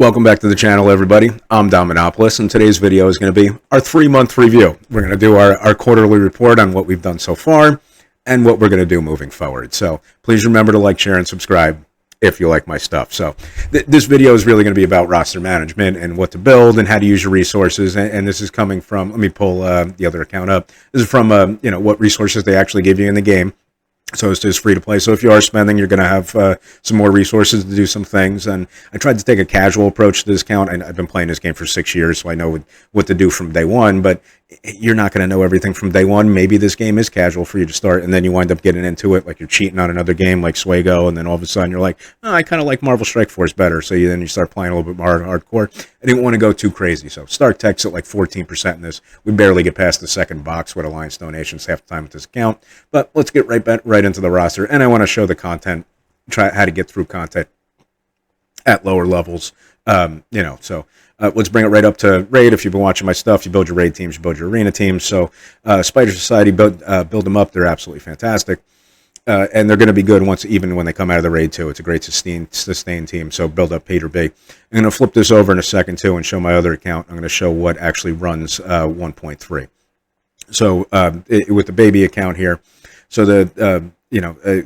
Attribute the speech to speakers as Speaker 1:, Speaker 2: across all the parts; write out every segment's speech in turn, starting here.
Speaker 1: Welcome back to the channel, everybody. I'm Dominopoulos, and today's video is going to be our 3-month review. We're going to do our quarterly report on what we've done so far and what we're going to do moving forward. So please remember to like, share, and subscribe if you like my stuff. So this video is really going to be about roster management and what to build and how to use your resources. And this is coming from, let me pull the other account up. This is from, what resources they actually give you in the game. So it's just free to play. So if you are spending, you're going to have some more resources to do some things. And I tried to take a casual approach to this account. I've been playing this game for 6 years, so I know what to do from day one. But you're not going to know everything from day one. Maybe this game is casual for you to start, and then you wind up getting into it like you're cheating on another game like Swago, and then all of a sudden you're like, oh, I kind of like Marvel Strike Force better. So then you start playing a little bit more hardcore. I didn't want to go too crazy. So start tech's at like 14% in this. We barely get past the second box with Alliance donations half the time with this account. But let's get right into the roster. And I want to show the content, how to get through content at lower levels. Let's bring it right up to raid. If you've been watching my stuff, you build your raid teams, you build your arena teams. So Spider Society, build them up. They're absolutely fantastic. And they're going to be good even when they come out of the raid too. It's a great sustain team. So build up Peter B. I'm going to flip this over in a second too and show my other account. I'm going to show what actually runs 1.3. So with the baby account here, so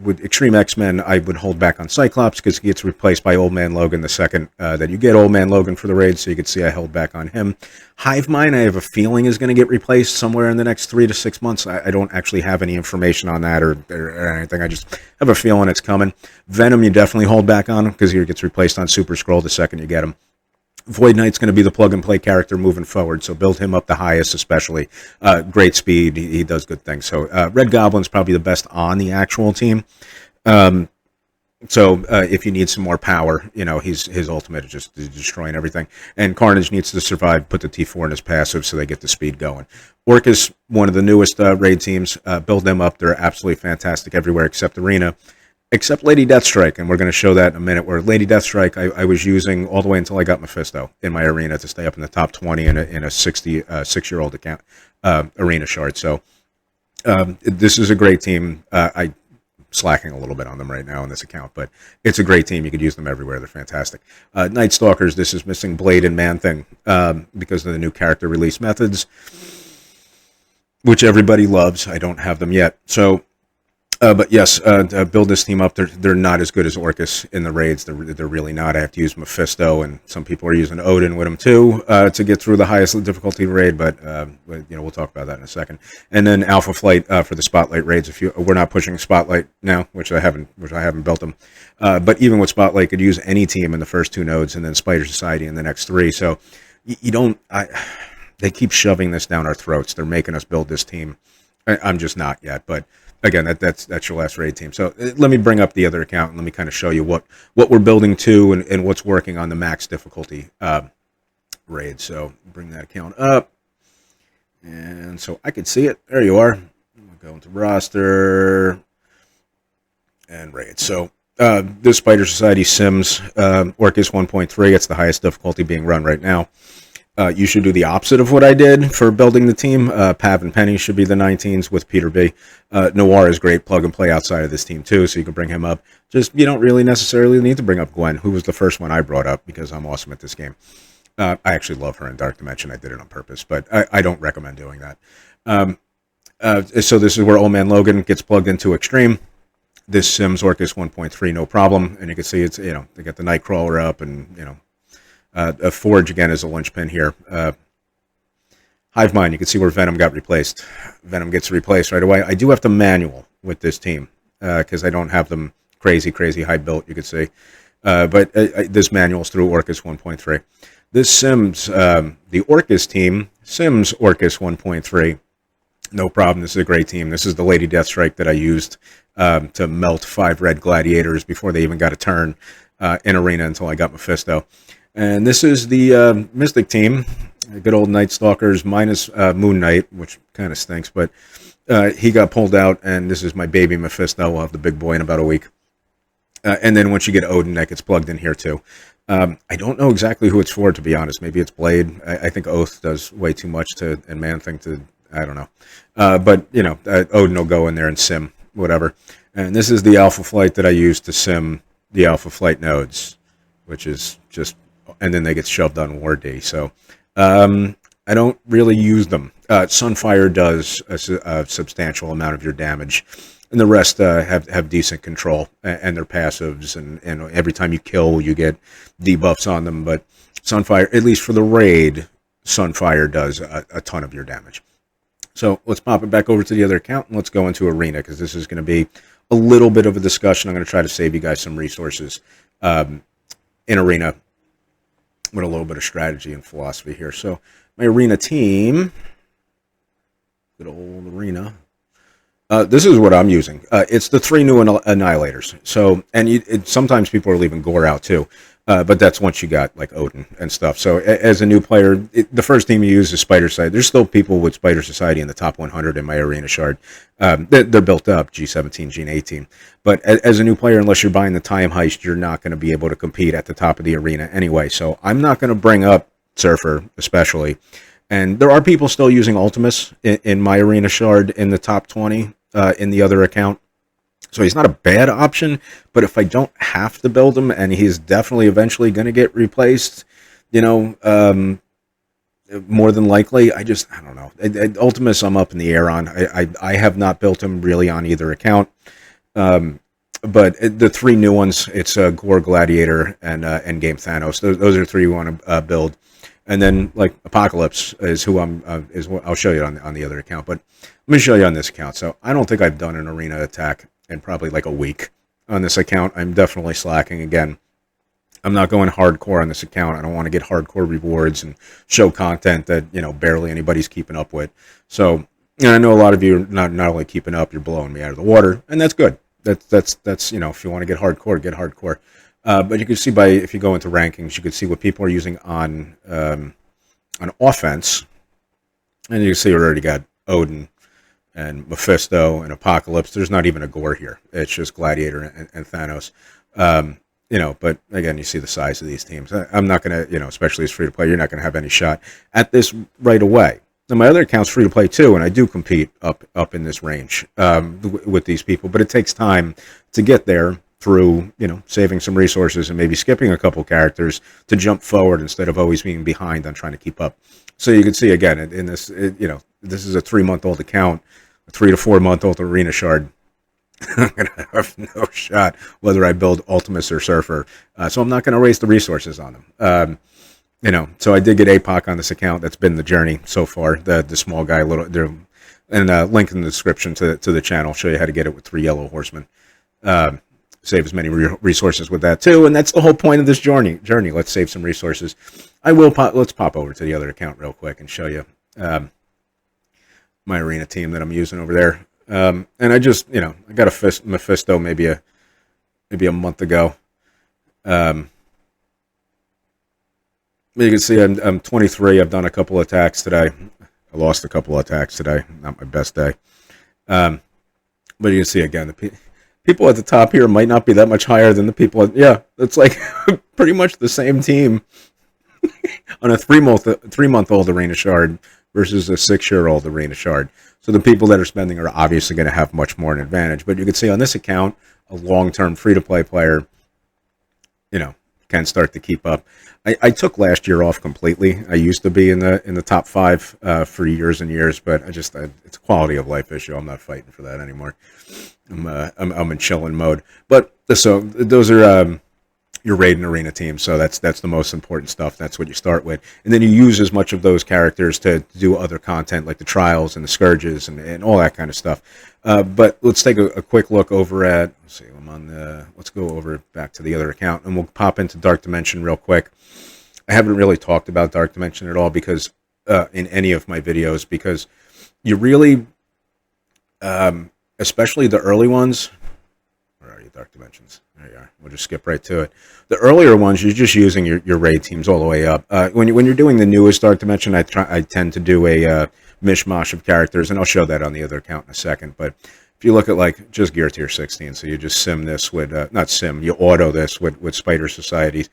Speaker 1: with Extreme X-Men, I would hold back on Cyclops because he gets replaced by Old Man Logan the second that you get Old Man Logan for the raid, so you can see I held back on him. Hive Mind, I have a feeling is going to get replaced somewhere in the next 3 to 6 months. I don't actually have any information on that or anything. I just have a feeling it's coming. Venom, you definitely hold back on him because he gets replaced on Super Skrull the second you get him. Void Knight's going to be the plug-and-play character moving forward, so build him up the highest especially. Great speed, he does good things. So Red Goblin's probably the best on the actual team. If you need some more power, his ultimate is just destroying everything. And Carnage needs to survive, put the T4 in his passive so they get the speed going. Orcus, one of the newest raid teams, build them up. They're absolutely fantastic everywhere except Arena. Except Lady Deathstrike, and we're going to show that in a minute, where Lady Deathstrike I was using all the way until I got Mephisto in my arena to stay up in the top 20 in a 66-year-old account arena shard. So this is a great team. I'm slacking a little bit on them right now in this account, but it's a great team. You could use them everywhere. They're fantastic. Night Stalkers, this is missing Blade and Man-Thing because of the new character release methods, which everybody loves. I don't have them yet. So... but yes, build this team up. They're not as good as Orcus in the raids. They're really not. I have to use Mephisto, and some people are using Odin with them too to get through the highest difficulty raid. But we'll talk about that in a second. And then Alpha Flight for the Spotlight raids. We're not pushing Spotlight now, which I haven't built them. But even with Spotlight, could use any team in the first 2 nodes, and then Spider Society in the next 3. So you don't. They keep shoving this down our throats. They're making us build this team. I'm just not yet, but. Again, that's your last raid team. So let me bring up the other account and let me kind of show you what we're building to and what's working on the max difficulty raid. So bring that account up, and so I can see it. There you are. We'll go into roster and raid. So this Spider Society Sims Orcus 1.3. It's the highest difficulty being run right now. You should do the opposite of what I did for building the team. Pav and Penny should be the 19s with Peter B. Noir is great plug and play outside of this team too, so you can bring him up. Just you don't really necessarily need to bring up Gwen, who was the first one I brought up because I'm awesome at this game. I actually love her in Dark Dimension. I did it on purpose, but I don't recommend doing that. So this is where Old Man Logan gets plugged into Extreme. This Sims Orcus 1.3, no problem. And you can see it's they got the Nightcrawler up and a Forge again is a linchpin here. Hive Mind, you can see where Venom got replaced. Venom gets replaced right away. I do have to manual with this team because I don't have them crazy high built, you could see. But this manual's through Orcus 1.3. This Sims, the Orcus team, Sims Orcus 1.3, no problem. This is a great team. This is the Lady Deathstrike that I used to melt 5 red gladiators before they even got a turn in Arena until I got Mephisto. And this is the Mystic team, good old Night Stalkers minus Moon Knight, which kind of stinks, but he got pulled out, and this is my baby Mephisto. We'll have the big boy in about a week. And then once you get Odin, that gets plugged in here too. I don't know exactly who it's for, to be honest. Maybe it's Blade. I think Oath does way too much and Man-Thing to, I don't know. But, Odin will go in there and sim, whatever. And this is the Alpha Flight that I use to sim the Alpha Flight nodes, which is just and then they get shoved on War D. So I don't really use them. Sunfire does a substantial amount of your damage, and the rest have decent control and their passives, and every time you kill, you get debuffs on them. But Sunfire, at least for the raid, Sunfire does a ton of your damage. So let's pop it back over to the other account, and let's go into Arena, because this is going to be a little bit of a discussion. I'm going to try to save you guys some resources in Arena with a little bit of strategy and philosophy here. So my Arena team, good old Arena. This is what I'm using. It's the 3 new Annihilators. So, and sometimes people are leaving Gore out too. But that's once you got like Odin and stuff. So as a new player, the first team you use is Spider Society. There's still people with Spider Society in the top 100 in my Arena Shard. They're built up, G17, G18. But as a new player, unless you're buying the Time Heist, you're not going to be able to compete at the top of the arena anyway. So I'm not going to bring up Surfer especially. And there are people still using Ultimus in my Arena Shard in the top 20 in the other account. So he's not a bad option, but if I don't have to build him, and he's definitely eventually going to get replaced, more than likely, I don't know. Ultimus, I'm up in the air on. I have not built him really on either account. But the 3 new ones, it's Gore, Gladiator, and Endgame Thanos. Those are 3 you want to build. And then, like, Apocalypse is who I'll show you on the other account. But let me show you on this account. So I don't think I've done an Arena attack in probably like a week on this account. I'm definitely slacking again. I'm not going hardcore on this account. I don't want to get hardcore rewards and show content that, barely anybody's keeping up with. So, I know a lot of you are not only keeping up, you're blowing me out of the water, and that's good. That's if you want to get hardcore, get hardcore. But you can see if you go into rankings, you can see what people are using on offense, and you can see we already got Odin and Mephisto and Apocalypse. There's not even a Gore here. It's just Gladiator and Thanos. But again, you see the size of these teams. I'm not going to, especially as free-to-play, you're not going to have any shot at this right away. Now, my other account's free-to-play too, and I do compete up in this range with these people, but it takes time to get there through, saving some resources and maybe skipping a couple characters to jump forward instead of always being behind on trying to keep up. So you can see, again, in this, this is a 3-month-old account, a 3 to 4-month-old Arena Shard. I'm going to have no shot whether I build Ultimus or Surfer. So I'm not going to waste the resources on them. So I did get APOC on this account. That's been the journey so far. The small guy, and link in the description to the channel. Show you how to get it with 3 Yellow Horsemen. Save as many resources with that too, and that's the whole point of this journey. Let's save some resources. Let's pop over to the other account real quick and show you my Arena team that I'm using over there. And I just, I got a Mephisto maybe a month ago. You can see I'm 23. I've done a couple attacks today. I lost a couple of attacks today. Not my best day. But you can see again the people at the top here might not be that much higher than the people. It's like pretty much the same team on a 3-month-old Arena Shard versus a 6-year-old Arena Shard. So the people that are spending are obviously going to have much more an advantage. But you can see on this account, a long-term free-to-play player, can start to keep up. I took last year off completely. I used to be in the top 5 for years and years, but it's a quality of life issue. I'm not fighting for that anymore. I'm in chilling mode. But so those are your raid and arena team. So that's the most important stuff. That's what you start with, and then you use as much of those characters to do other content like the trials and the scourges and all that kind of stuff. But let's take a quick look over at. Let's see. Let's go over back to the other account, and we'll pop into Dark Dimension real quick. I haven't really talked about Dark Dimension at all because in any of my videos, because you really, especially the early ones. Where are you, Dark Dimensions? There you are. We'll just skip right to it. The earlier ones, you're just using your raid teams all the way up. When you're doing the newest Dark Dimension, I tend to do a mishmash of characters, and I'll show that on the other account in a second. But if you look at like just Gear Tier 16, so you just sim this with you auto this with Spider Society.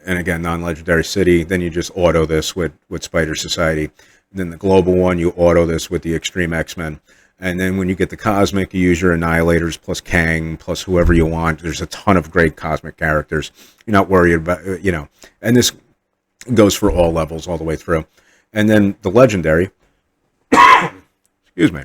Speaker 1: And again, non-legendary city, then you just auto this with Spider Society. And then the global one, you auto this with the Extreme X-Men. And then when you get the Cosmic, you use your Annihilators plus Kang plus whoever you want. There's a ton of great Cosmic characters. You're not worried about, and this goes for all levels all the way through. And then the Legendary, excuse me,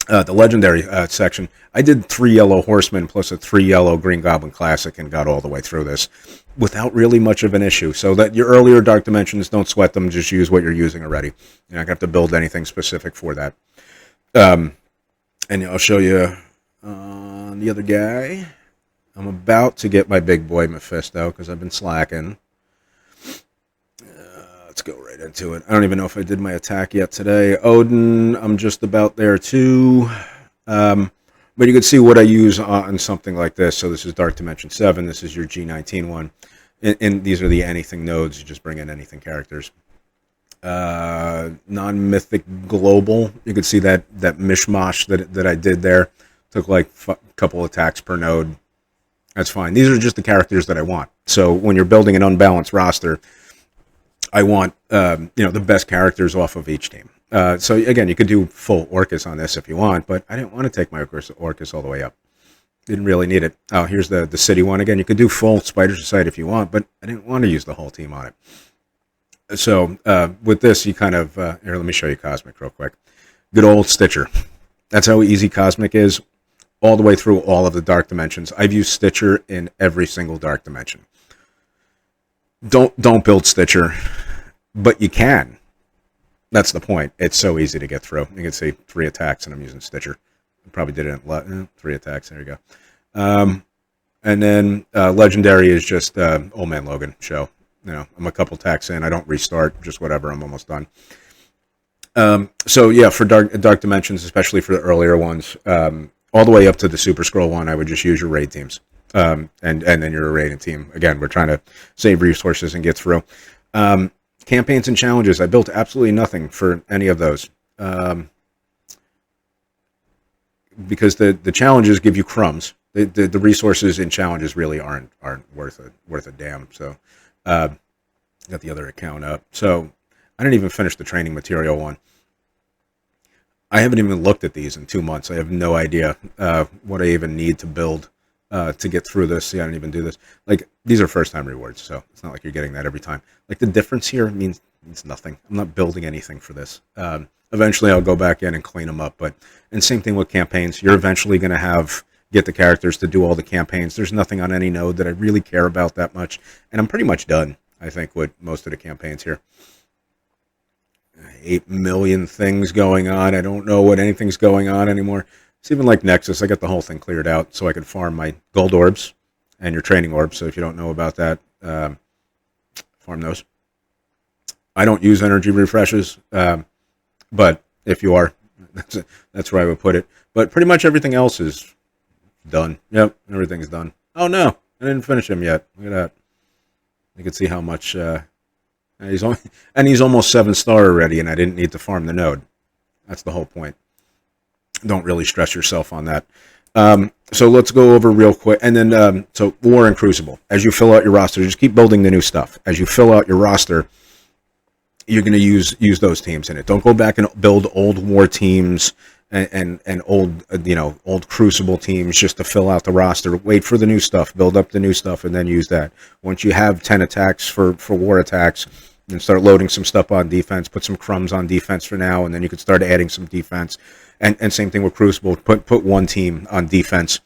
Speaker 1: the Legendary section, I did 3 Yellow Horsemen plus a 3 Yellow Green Goblin Classic and got all the way through this without really much of an issue. So that your earlier Dark Dimensions, don't sweat them, just use what you're using already. You're not going to have to build anything specific for that. And I'll show you the other guy. I'm about to get my big boy Mephisto because I've been slacking. Let's go right into it. I don't even know if I did my attack yet today. Odin, I'm just about there too. But you can see what I use on something like this. So this is Dark Dimension 7. This is your G19 one. And these are the anything nodes. You just bring in anything characters. Non-mythic global. You can see that mishmash that I did there. Took like a couple attacks per node. That's fine. These are just the characters that I want. So when you're building an unbalanced roster, I want the best characters off of each team. So again, you could do full Orcus on this if you want, but I didn't want to take my Orcus all the way up. Didn't really need it. Oh, here's the city one again. You could do full Spider Society if you want, but I didn't want to use the whole team on it. So with this, you kind of here. Let me show you Cosmic real quick. Good old Stitcher. That's how easy Cosmic is, all the way through all of the Dark Dimensions. I've used Stitcher in every single Dark Dimension. Don't build Stitcher, but you can. That's the point. It's so easy to get through. You can see 3 attacks, and I'm using Stitcher. I probably did it in 3 attacks. There you go. And then Legendary is just Old Man Logan show. I'm a couple attacks in. I don't restart. Just whatever. I'm almost done. So yeah, for Dark Dimensions, especially for the earlier ones, all the way up to the Super Scroll one, I would just use your raid teams. And then your raiding team. Again, we're trying to save resources and get through. Campaigns and challenges, I built absolutely nothing for any of those. Because the challenges give you crumbs. The resources in challenges really aren't worth a damn. So got the other account up. So I didn't even finish the training material one. I haven't even looked at these in 2 months. I have no idea what I even need to build to get through this. See, I didn't even do this. Like, these are first-time rewards, so it's not like you're getting that every time. Like, the difference here means nothing. I'm not building anything for this. Eventually, I'll go back in and clean them up. And same thing with campaigns. You're eventually going to get the characters to do all the campaigns. There's nothing on any node that I really care about that much. And I'm pretty much done, I think, with most of the campaigns here. 8 million things going on. I don't know what anything's going on anymore. It's even like Nexus. I got the whole thing cleared out so I could farm my gold orbs and your training orbs. So if you don't know about that, farm those. I don't use energy refreshes, but if you are, that's where I would put it. But pretty much everything else is done. Yep, everything's done. Oh no, I didn't finish him yet. Look at that. You can see how much. He's almost 7-star already, and I didn't need to farm the node. That's the whole point. Don't really stress yourself on that. So let's go over real quick. And then, so War and Crucible. As you fill out your roster, just keep building the new stuff. As you fill out your roster, you're going to use those teams in it. Don't go back and build old War teams and old Crucible teams just to fill out the roster. Wait for the new stuff. Build up the new stuff, and then use that. Once you have 10 attacks for War attacks, and start loading some stuff on defense. Put some crumbs on defense for now, and then you can start adding some defense. And same thing with Crucible. Put one team on defense,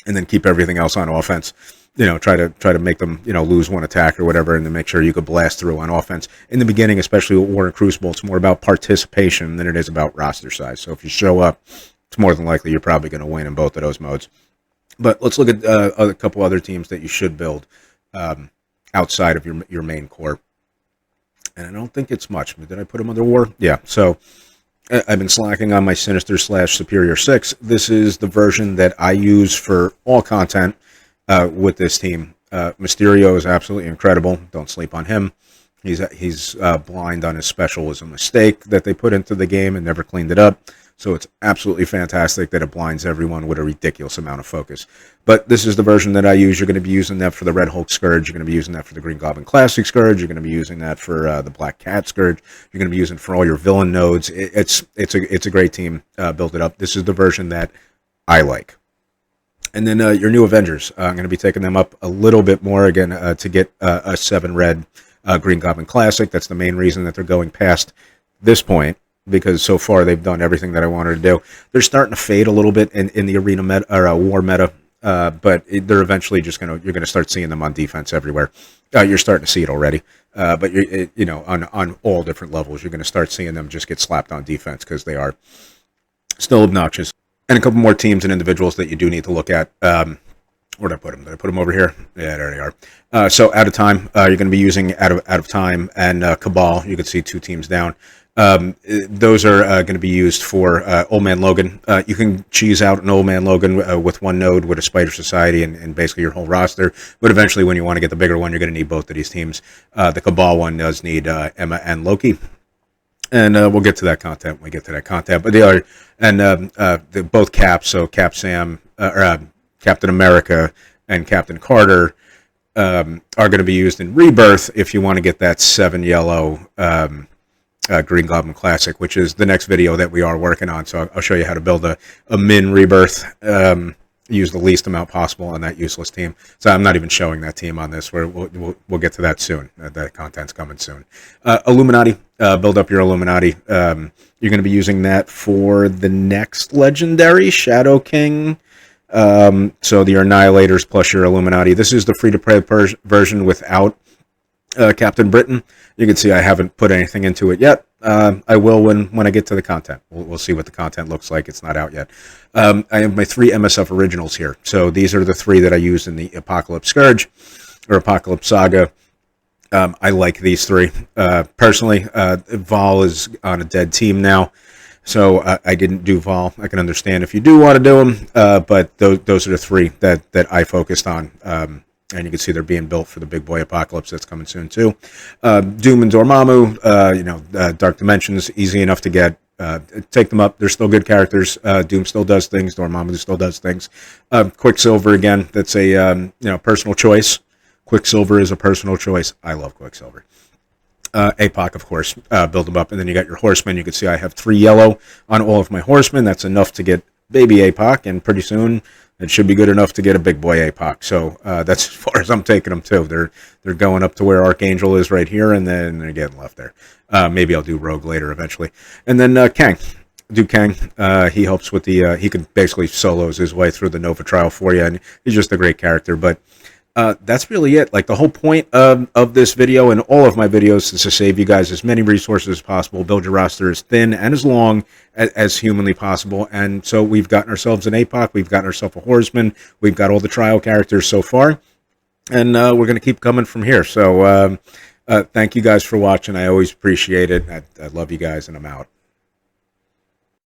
Speaker 1: and then keep everything else on offense. Try to make them lose one attack or whatever, and then make sure you could blast through on offense. In the beginning, especially with War and Crucible, it's more about participation than it is about roster size. So if you show up, it's more than likely you're probably going to win in both of those modes. But let's look at a couple other teams that you should build outside of your main core. And I don't think it's much. Did I put them under War? Yeah. So I've been slacking on my Sinister/Superior 6. This is the version that I use for all content with this team. Mysterio is absolutely incredible. Don't sleep on him. He's blind on his special was a mistake that they put into the game and never cleaned it up. So it's absolutely fantastic that it blinds everyone with a ridiculous amount of focus. But this is the version that I use. You're going to be using that for the Red Hulk Scourge. You're going to be using that for the Green Goblin Classic Scourge. You're going to be using that for the Black Cat Scourge. You're going to be using it for all your villain nodes. It's a great team. Build it up. This is the version that I like. And then your new Avengers. I'm going to be taking them up a little bit more again to get a 7 red Green Goblin Classic. That's the main reason that they're going past this point, because so far they've done everything that I wanted to do. They're starting to fade a little bit in the arena meta or war meta, but they're eventually you're gonna start seeing them on defense everywhere. You're starting to see it already, but on all different levels, you're gonna start seeing them just get slapped on defense because they are still obnoxious. And a couple more teams and individuals that you do need to look at. Where did I put them? Did I put them over here? Yeah, there they are. So Out of Time, you're going to be using Out of Time and Cabal. You can see 2 teams down. Those are going to be used for Old Man Logan. You can cheese out an Old Man Logan with 1 node with a Spider Society and basically your whole roster. But eventually, when you want to get the bigger one, you're going to need both of these teams. The Cabal one does need Emma and Loki. And we'll get to that content when we get to that content. But they are, and both Caps, so Cap Sam, Captain America and Captain Carter are going to be used in Rebirth if you want to get that 7 yellow Green Goblin Classic, which is the next video that we are working on. So I'll show you how to build a min Rebirth, use the least amount possible on that useless team. So I'm not even showing that team on this. We'll get to that soon. That content's coming soon. Illuminati, build up your Illuminati. You're going to be using that for the next legendary, Shadow King. So your Annihilators plus your Illuminati. This is the free-to-play version without Captain Britain. You can see I haven't put anything into it yet. I will when I get to the content. We'll see what the content looks like. It's not out yet. I have my 3 MSF originals here. So these are the 3 that I used in the Apocalypse Scourge or Apocalypse Saga. I like these 3. Personally, Vol is on a dead team now. So I didn't do Vol. I can understand if you do want to do them, but those are the 3 that I focused on. And you can see they're being built for the big boy Apocalypse that's coming soon too. Doom and Dormammu, Dark Dimensions, easy enough to get. Take them up. They're still good characters. Doom still does things. Dormammu still does things. Quicksilver again. That's a personal choice. Quicksilver is a personal choice. I love Quicksilver. APOC, of course, build them up. And then you got your horsemen. You can see I have 3 yellow on all of my horsemen. That's enough to get baby APOC, and pretty soon it should be good enough to get a big boy APOC. So that's as far as I'm taking them too. They're going up to where Archangel is right here, and then they're getting left there. Maybe I'll do Rogue later eventually. And then Kang. Do Kang. He helps with the... he can basically solos his way through the Nova trial for you, and he's just a great character. But that's really it. Like, the whole point of this video and all of my videos is to save you guys as many resources as possible, build your roster as thin and as long as humanly possible. And so we've gotten ourselves an APOC, we've gotten ourselves a Horseman, we've got all the trial characters so far, and we're going to keep coming from here. So thank you guys for watching. I always appreciate it. I love you guys, and I'm out.